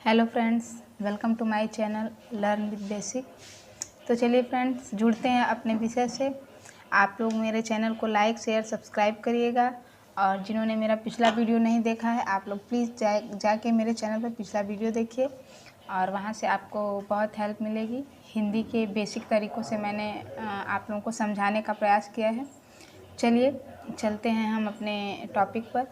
Hello friends, welcome to my channel learn with basic. तो चलिए friends, जुड़ते हैं अपने विषय से। आप लोग मेरे चैनल को लाइक शेयर सब्सक्राइब करिएगा, और जिन्होंने मेरा पिछला वीडियो नहीं देखा है आप लोग प्लीज़ जाके मेरे चैनल पर पिछला वीडियो देखिए, और वहाँ से आपको बहुत हेल्प मिलेगी। हिंदी के बेसिक तरीक़ों से मैंने आप लोगों को समझाने का प्रयास किया है। चलिए चलते हैं हम अपने टॉपिक पर।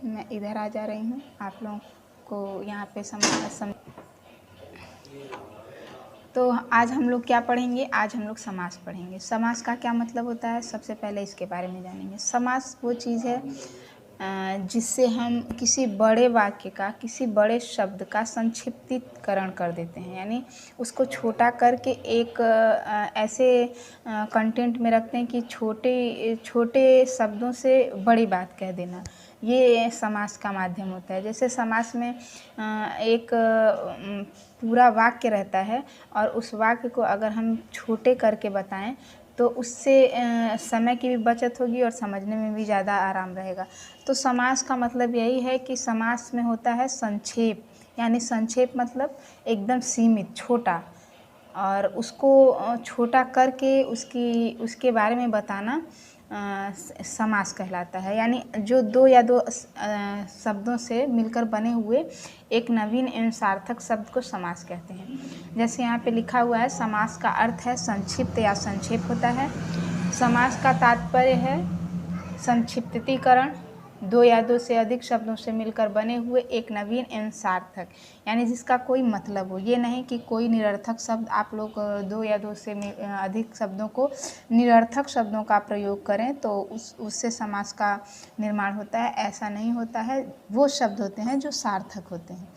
मैं इधर आ जा रही हूँ, आप लोगों को यहाँ पे तो आज हम लोग क्या पढ़ेंगे? आज हम लोग समास पढ़ेंगे। समास का क्या मतलब होता है, सबसे पहले इसके बारे में जानेंगे। समास वो चीज़ है जिससे हम किसी बड़े वाक्य का, किसी बड़े शब्द का संक्षिप्तीकरण कर देते हैं, यानी उसको छोटा करके एक ऐसे कंटेंट में रखते हैं कि छोटे छोटे शब्दों से बड़ी बात कह देना। ये समास का माध्यम होता है। जैसे समास में एक पूरा वाक्य रहता है, और उस वाक्य को अगर हम छोटे करके बताएं तो उससे समय की भी बचत होगी और समझने में भी ज़्यादा आराम रहेगा। तो समास का मतलब यही है कि समास में होता है संक्षेप, यानी संक्षेप मतलब एकदम सीमित, छोटा, और उसको छोटा करके उसके बारे में बताना समास कहलाता है। यानी जो दो या दो शब्दों से मिलकर बने हुए एक नवीन एवं सार्थक शब्द को समास कहते हैं। जैसे यहाँ पे लिखा हुआ है, समास का अर्थ है संक्षिप्त या संक्षेप होता है। समास का तात्पर्य है संक्षिप्तीकरण, दो या दो से अधिक शब्दों से मिलकर बने हुए एक नवीन एवं सार्थक, यानी जिसका कोई मतलब हो। ये नहीं कि कोई निरर्थक शब्द आप लोग दो या दो से अधिक शब्दों को निरर्थक शब्दों का प्रयोग करें तो उससे समास का निर्माण होता है। ऐसा नहीं होता है। वो शब्द होते हैं जो सार्थक होते हैं।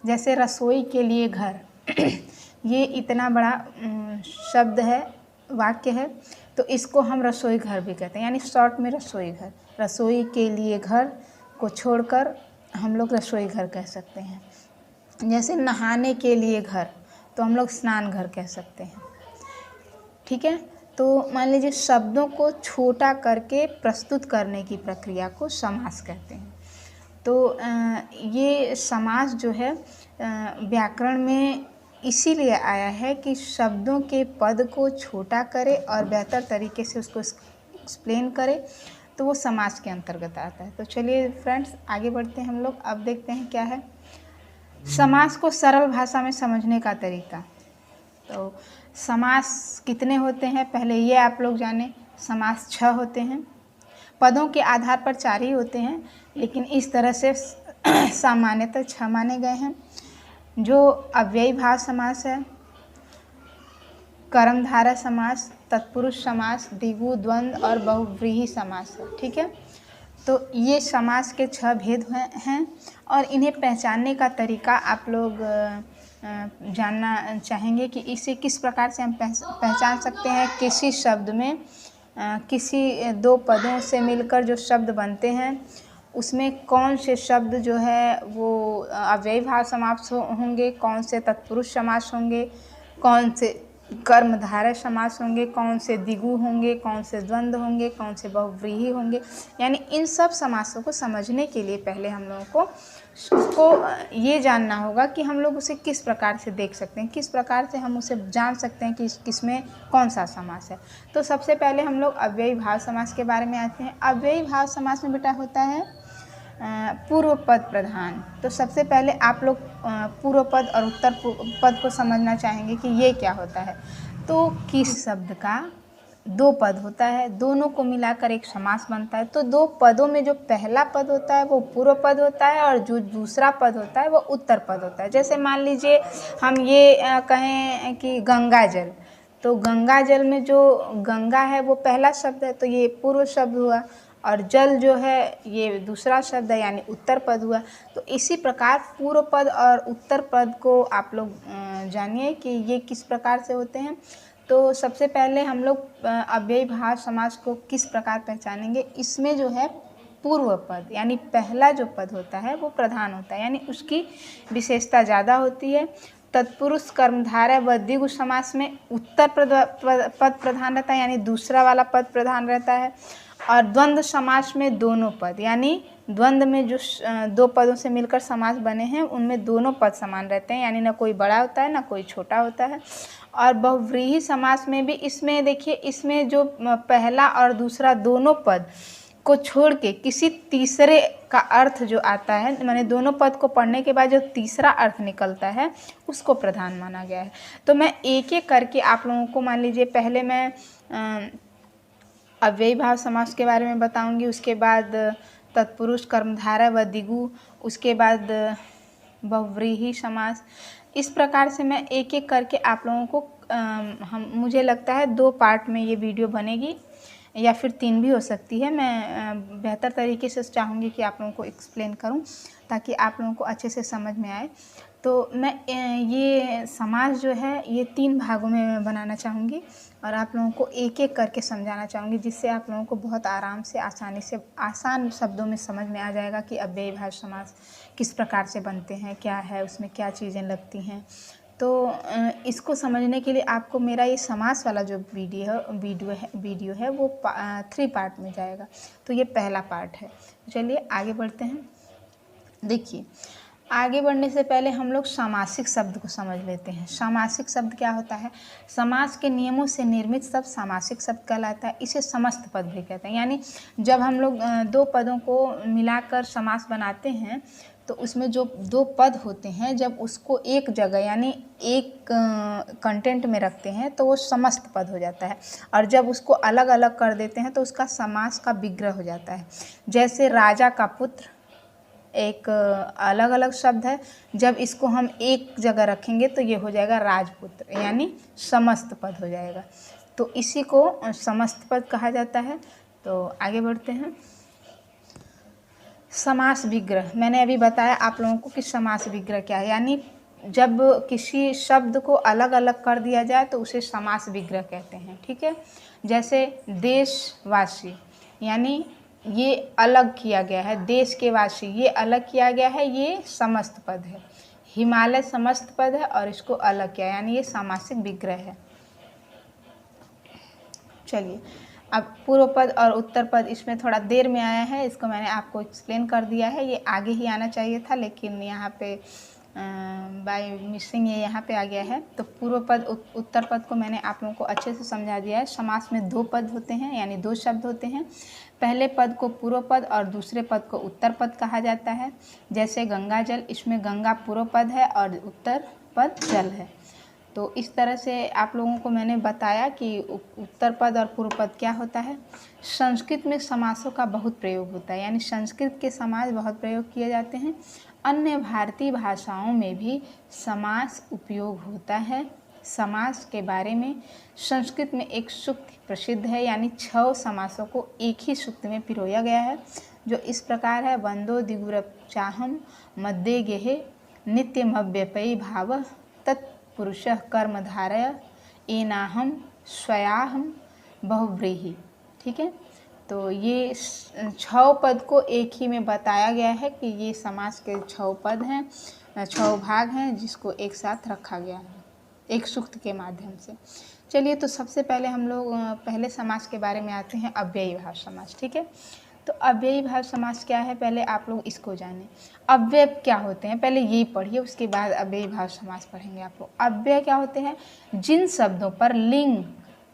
जैसे रसोई के लिए घर ये इतना बड़ा शब्द है, वाक्य है, तो इसको हम रसोई घर भी कहते हैं, यानी शॉर्ट में रसोई घर। रसोई के लिए घर को छोड़कर हम लोग रसोई घर कह सकते हैं। जैसे नहाने के लिए घर, तो हम लोग स्नान घर कह सकते हैं। ठीक है, तो मान लीजिए शब्दों को छोटा करके प्रस्तुत करने की प्रक्रिया को समास कहते हैं। तो ये समास जो है व्याकरण में इसीलिए आया है कि शब्दों के पद को छोटा करे और बेहतर तरीके से उसको एक्सप्लेन करे, तो वो समास के अंतर्गत आता है। तो चलिए फ्रेंड्स, आगे बढ़ते हैं हम लोग। अब देखते हैं क्या है समास को सरल भाषा में समझने का तरीका। तो समास कितने होते हैं पहले ये आप लोग जाने। समास 6 होते हैं। पदों के आधार पर 4 ही होते हैं, लेकिन इस तरह से सामान्यतः 6 माने गए हैं। जो अव्ययी भाव समास है, कर्मधारय समास, तत्पुरुष समास, द्विगु, द्वंद्व और बहुव्रीहि समास है। ठीक है, तो ये समास के 6 भेद हैं, और इन्हें पहचानने का तरीका आप लोग जानना चाहेंगे कि इसे किस प्रकार से हम पहचान सकते हैं। किसी शब्द में किसी दो पदों से मिलकर जो शब्द बनते हैं उसमें कौन से शब्द जो है वो अव्ययी भाव समास होंगे, कौन से तत्पुरुष समास होंगे, कौन से कर्मधारय समास होंगे, कौन से द्विगु होंगे, कौन से द्वंद्व होंगे, कौन से बहुव्रीहि होंगे। यानी इन सब समासों को समझने के लिए पहले हम लोगों को उसको ये जानना होगा कि हम लोग उसे किस प्रकार से देख सकते हैं, किस प्रकार से हम उसे जान सकते हैं कि किसमें कौन सा समास है। तो सबसे पहले हम लोग अव्ययी भाव समास के बारे में आते हैं। अव्ययी भाव समास में बेटा होता है पूर्व पद प्रधान। तो सबसे पहले आप लोग पूर्व पद और उत्तर पद को समझना चाहेंगे कि ये क्या होता है। तो किस शब्द का 2 पद होता है, दोनों को मिलाकर एक समास बनता है। तो 2 पदों में जो पहला पद होता है वो पूर्व पद होता है, और जो दूसरा पद होता है वो उत्तर पद होता है। जैसे मान लीजिए हम ये कहें कि गंगा जल, तो गंगा जल में जो गंगा है वो पहला शब्द है, तो ये पूर्व शब्द हुआ, और जल जो है ये दूसरा शब्द है, यानी उत्तर पद हुआ। तो इसी प्रकार पूर्व पद और उत्तर पद को आप लोग जानिए कि ये किस प्रकार से होते हैं। तो सबसे पहले हम लोग अव्ययी भाव समास को किस प्रकार पहचानेंगे। इसमें जो है पूर्व पद यानी पहला जो पद होता है वो प्रधान होता है, यानी उसकी विशेषता ज़्यादा होती है। तत्पुरुष कर्मधारय व द्विगु समास में उत्तर पद प्रधान रहता है, यानी दूसरा वाला पद प्रधान रहता है। और द्वंद्व समास में दोनों पद, यानी द्वंद्व में जो दो पदों से मिलकर समास बने हैं उनमें दोनों पद समान रहते हैं, यानी ना कोई बड़ा होता है ना कोई छोटा होता है। और बहुव्रीहि समास में भी इसमें देखिए, इसमें जो पहला और दूसरा दोनों पद को छोड़ के किसी तीसरे का अर्थ जो आता है, माने दोनों पद को पढ़ने के बाद जो तीसरा अर्थ निकलता है उसको प्रधान माना गया है। तो मैं एक एक करके आप लोगों को, मान लीजिए पहले मैं अव्ययी भाव समास के बारे में बताऊंगी, उसके बाद तत्पुरुष कर्मधारय व दिगु, उसके बाद बहुव्रीहि समास। इस प्रकार से मैं एक एक करके आप लोगों को मुझे लगता है 2 पार्ट में ये वीडियो बनेगी या फिर 3 भी हो सकती है। मैं बेहतर तरीके से चाहूँगी कि आप लोगों को एक्सप्लेन करूँ ताकि आप लोगों को अच्छे से समझ में आए। तो मैं ये समास जो है ये 3 भागों में बनाना चाहूँगी और आप लोगों को एक एक करके समझाना चाहूँगी, जिससे आप लोगों को बहुत आराम से, आसानी से, आसान शब्दों में समझ में आ जाएगा कि अव्ययी भाव समास किस प्रकार से बनते हैं, क्या है उसमें, क्या चीज़ें लगती हैं। तो इसको समझने के लिए आपको मेरा ये समास वाला जो वीडियो है वो 3 पार्ट में जाएगा। तो ये पहला पार्ट है। चलिए आगे बढ़ते हैं। देखिए, आगे बढ़ने से पहले हम लोग सामासिक शब्द को समझ लेते हैं। सामासिक शब्द क्या होता है? समास के नियमों से निर्मित शब्द सामासिक शब्द कहलाता है। इसे समस्त पद भी कहते हैं। यानी जब हम लोग 2 पदों को मिलाकर समास बनाते हैं तो उसमें जो 2 पद होते हैं, जब उसको एक जगह यानी एक कंटेंट में रखते हैं तो वो समस्त पद हो जाता है, और जब उसको अलग अलग कर देते हैं तो उसका समास का विग्रह हो जाता है। जैसे राजा का पुत्र एक अलग अलग शब्द है, जब इसको हम एक जगह रखेंगे तो ये हो जाएगा राजपुत्र, यानी समस्त पद हो जाएगा। तो इसी को समस्त पद कहा जाता है। तो आगे बढ़ते हैं। समास विग्रह, मैंने अभी बताया आप लोगों को कि समास विग्रह क्या है, यानी जब किसी शब्द को अलग अलग कर दिया जाए तो उसे समास विग्रह कहते हैं। ठीक है, जैसे देशवासी, यानी ये अलग किया गया है, देश के वासी ये अलग किया गया है, ये समस्त पद है। हिमालय समस्त पद है और इसको अलग किया, यानी ये सामासिक विग्रह है। चलिए, अब पूर्व पद और उत्तर पद इसमें थोड़ा देर में आया है, इसको मैंने आपको एक्सप्लेन कर दिया है। ये आगे ही आना चाहिए था, लेकिन यहाँ पे बाय मिसिंग ये यहाँ पे आ गया है। तो पूर्व पद उत्तर पद को मैंने आप लोगों को अच्छे से समझा दिया है। समास में 2 पद होते हैं, यानी 2 शब्द होते हैं। पहले पद को पूर्व पद और दूसरे पद को उत्तर पद कहा जाता है। जैसे गंगा जल, इसमें गंगा पूर्व पद है और उत्तर पद जल है। तो इस तरह से आप लोगों को मैंने बताया कि उत्तर पद और पूर्व पद क्या होता है। संस्कृत में समासों का बहुत प्रयोग होता है, यानी संस्कृत के समास बहुत प्रयोग किए जाते हैं। अन्य भारतीय भाषाओं में भी समास उपयोग होता है। समास के बारे में संस्कृत में एक सूक्त प्रसिद्ध है, यानी 6 समासों को एक ही सूक्त में पिरोया गया है, जो इस प्रकार है। वंदो दिगुरचाहम मध्य गेहे नित्यमव्यपयी भाव तत्पुरुषः कर्मधारय एनाहम स्वयाहम बहुव्रीहि। ठीक है, तो ये 6 पद को एक ही में बताया गया है कि ये समास के 6 पद हैं, 6 भाग हैं, जिसको एक साथ रखा गया है एक सूक्त के माध्यम से। चलिए, तो सबसे पहले हम लोग पहले समास के बारे में आते हैं, अव्ययी भाव समास। ठीक है, तो अव्ययी भाव समास क्या है, पहले आप लोग इसको जानें। अव्यय क्या होते हैं पहले ये पढ़िए, उसके बाद अव्ययी भाव समास पढ़ेंगे आप लोग। अव्यय क्या होते हैं? जिन शब्दों पर लिंग,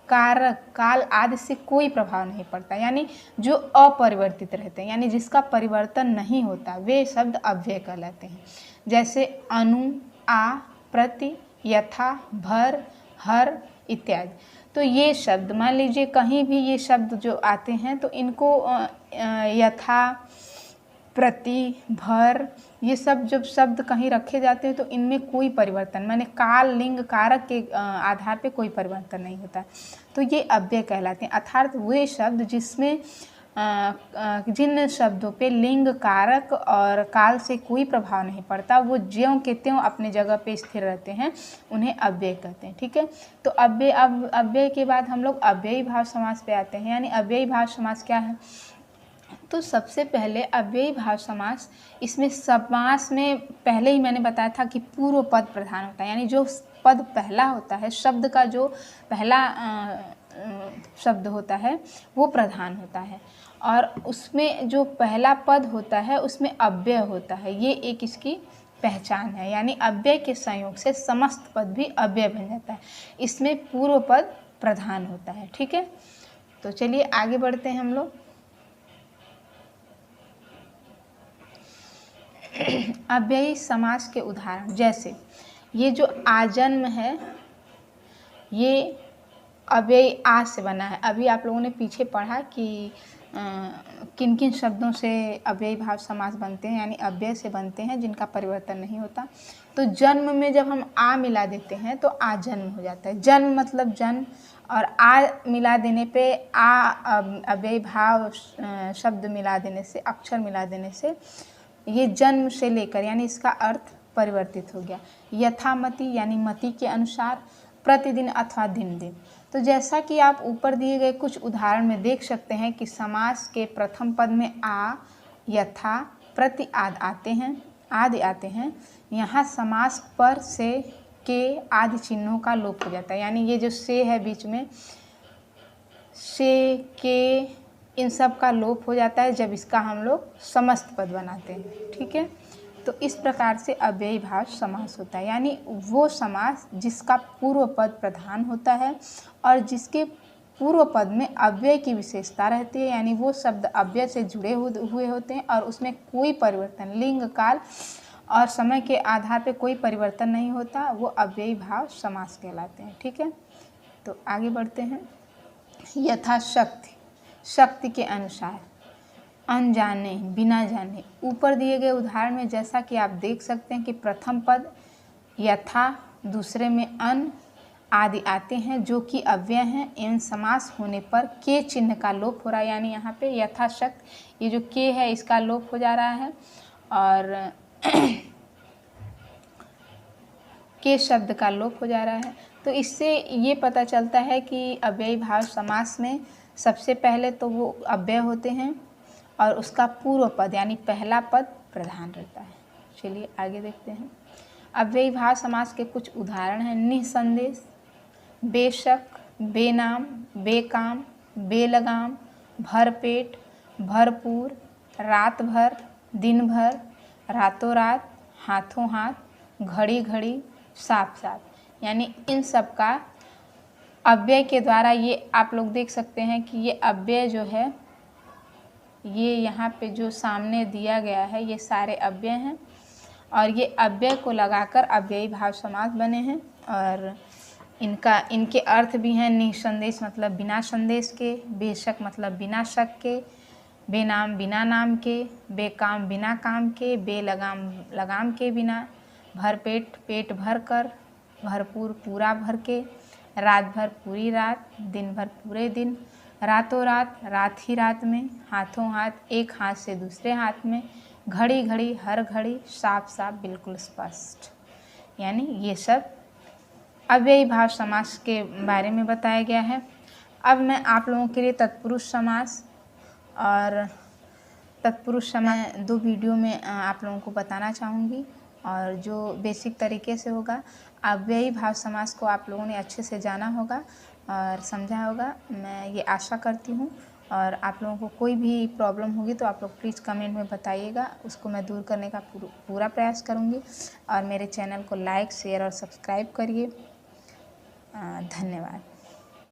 कारक, काल आदि से कोई प्रभाव नहीं पड़ता, यानी जो अपरिवर्तित रहते हैं, यानी जिसका परिवर्तन नहीं होता, वे शब्द अव्यय कहलाते हैं। जैसे अनु, आ, प्रति, यथा, भर, हर इत्यादि। तो ये शब्द मान लीजिए कहीं भी ये शब्द जो आते हैं तो इनको यथा, प्रति, भर, ये सब जब शब्द कहीं रखे जाते हैं तो इनमें कोई परिवर्तन, माने काल, लिंग, कारक के आधार पे कोई परिवर्तन नहीं होता, तो ये अव्यय कहलाते हैं। अर्थात वे शब्द जिसमें जिन शब्दों पे लिंग, कारक और काल से कोई प्रभाव नहीं पड़ता, वो ज्यों के त्यों अपने जगह पे स्थिर रहते हैं, उन्हें अव्यय कहते हैं। ठीक है, तो अव्यय के बाद हम लोग अव्ययी भाव समास पे आते हैं। यानी अव्ययी भाव समास क्या है? तो सबसे पहले अव्ययी भाव समास, इसमें समास में पहले ही मैंने बताया था कि पूर्व पद प्रधान होता है, यानी जो पद पहला होता है, शब्द का जो पहला शब्द होता है वो प्रधान होता है। और उसमें जो पहला पद होता है उसमें अव्यय होता है, ये एक इसकी पहचान है। यानी अव्यय के संयोग से समस्त पद भी अव्यय बन जाता है, इसमें पूर्व पद प्रधान होता है। ठीक है, तो चलिए आगे बढ़ते हैं हम लोग। अव्ययी समास के उदाहरण, जैसे ये जो आजन्म है ये अव्ययी आ से बना है। अभी आप लोगों ने पीछे पढ़ा कि किन किन शब्दों से अव्ययी भाव समास बनते हैं, यानी अव्यय से बनते हैं जिनका परिवर्तन नहीं होता। तो जन्म में जब हम आ मिला देते हैं तो आजन्म हो जाता है। जन्म मतलब जन्म, और आ मिला देने पे आ अव्ययी भाव शब्द मिला देने से, अक्षर मिला देने से ये जन्म से लेकर, यानी इसका अर्थ परिवर्तित हो गया। यथामति यानी मति के अनुसार, प्रतिदिन अथवा दिन दिन। तो जैसा कि आप ऊपर दिए गए कुछ उदाहरण में देख सकते हैं कि समास के प्रथम पद में आ, यथा, प्रति आदि आते हैं। यहाँ समास पर, से, के आदि चिन्हों का लोप हो जाता है। यानी ये जो से है बीच में, से, के, इन सब का लोप हो जाता है जब इसका हम लोग समस्त पद बनाते हैं। ठीक है, तो इस प्रकार से अव्ययी भाव समास होता है। यानी वो समास जिसका पूर्व पद प्रधान होता है और जिसके पूर्व पद में अव्यय की विशेषता रहती है, यानी वो शब्द अव्यय से जुड़े हुए होते हैं और उसमें कोई परिवर्तन, लिंग, काल और समय के आधार पर कोई परिवर्तन नहीं होता, वो अव्ययी भाव समास कहलाते हैं। ठीक है, तो आगे बढ़ते हैं। यथाशक्ति, शक्ति के अनुसार, अनजाने, बिना जाने। ऊपर दिए गए उदाहरण में जैसा कि आप देख सकते हैं कि प्रथम पद यथा, दूसरे में अन आदि आते हैं जो कि अव्यय हैं। एवं समास होने पर के चिन्ह का लोप हो रहा है, यानी यहाँ पे यथाशक्ति, ये जो के है इसका लोप हो जा रहा है और के शब्द का लोप हो जा रहा है। तो इससे ये पता चलता है कि अव्ययी भाव समास में सबसे पहले तो वो अव्यय होते हैं और उसका पूर्व पद यानी पहला पद प्रधान रहता है। चलिए आगे देखते हैं। अव्ययी भाव समास के कुछ उदाहरण हैं। निसंदेश, बेशक, बेनाम, बेकाम, बेलगाम, भरपेट, भरपूर, रात भर, दिन भर, रातों रात, हाथों हाथ, घड़ी घड़ी, साफ साफ। यानी इन सब का अव्यय के द्वारा, ये आप लोग देख सकते हैं कि ये अव्यय जो है, ये यहाँ पे जो सामने दिया गया है ये सारे अव्यय हैं और ये अव्यय को लगाकर अव्ययी भाव समास बने हैं। और इनके अर्थ भी हैं। निसंदेश मतलब बिना संदेश के, बेशक मतलब बिना शक के, बेनाम बिना नाम के, बेकाम बिना काम के, बेलगाम लगाम के बिना, भरपेट पेट भर कर, भरपूर पूरा भर के, रात भर पूरी रात, दिन भर पूरे दिन, रातों रात रात ही रात में, हाथों हाथ एक हाथ से दूसरे हाथ में, घड़ी घड़ी हर घड़ी, साफ साफ बिल्कुल स्पष्ट। यानी ये सब अव्ययी भाव समास के बारे में बताया गया है। अब मैं आप लोगों के लिए तत्पुरुष समास और तत्पुरुष समास 2 वीडियो में आप लोगों को बताना चाहूँगी और जो बेसिक तरीके से होगा। अव्ययी भाव समास को आप लोगों ने अच्छे से जाना होगा और समझा होगा, मैं ये आशा करती हूँ। और आप लोगों को कोई भी प्रॉब्लम होगी तो आप लोग प्लीज़ कमेंट में बताइएगा, उसको मैं दूर करने का पूरा प्रयास करूँगी। और मेरे चैनल को लाइक, शेयर और सब्सक्राइब करिए। धन्यवाद।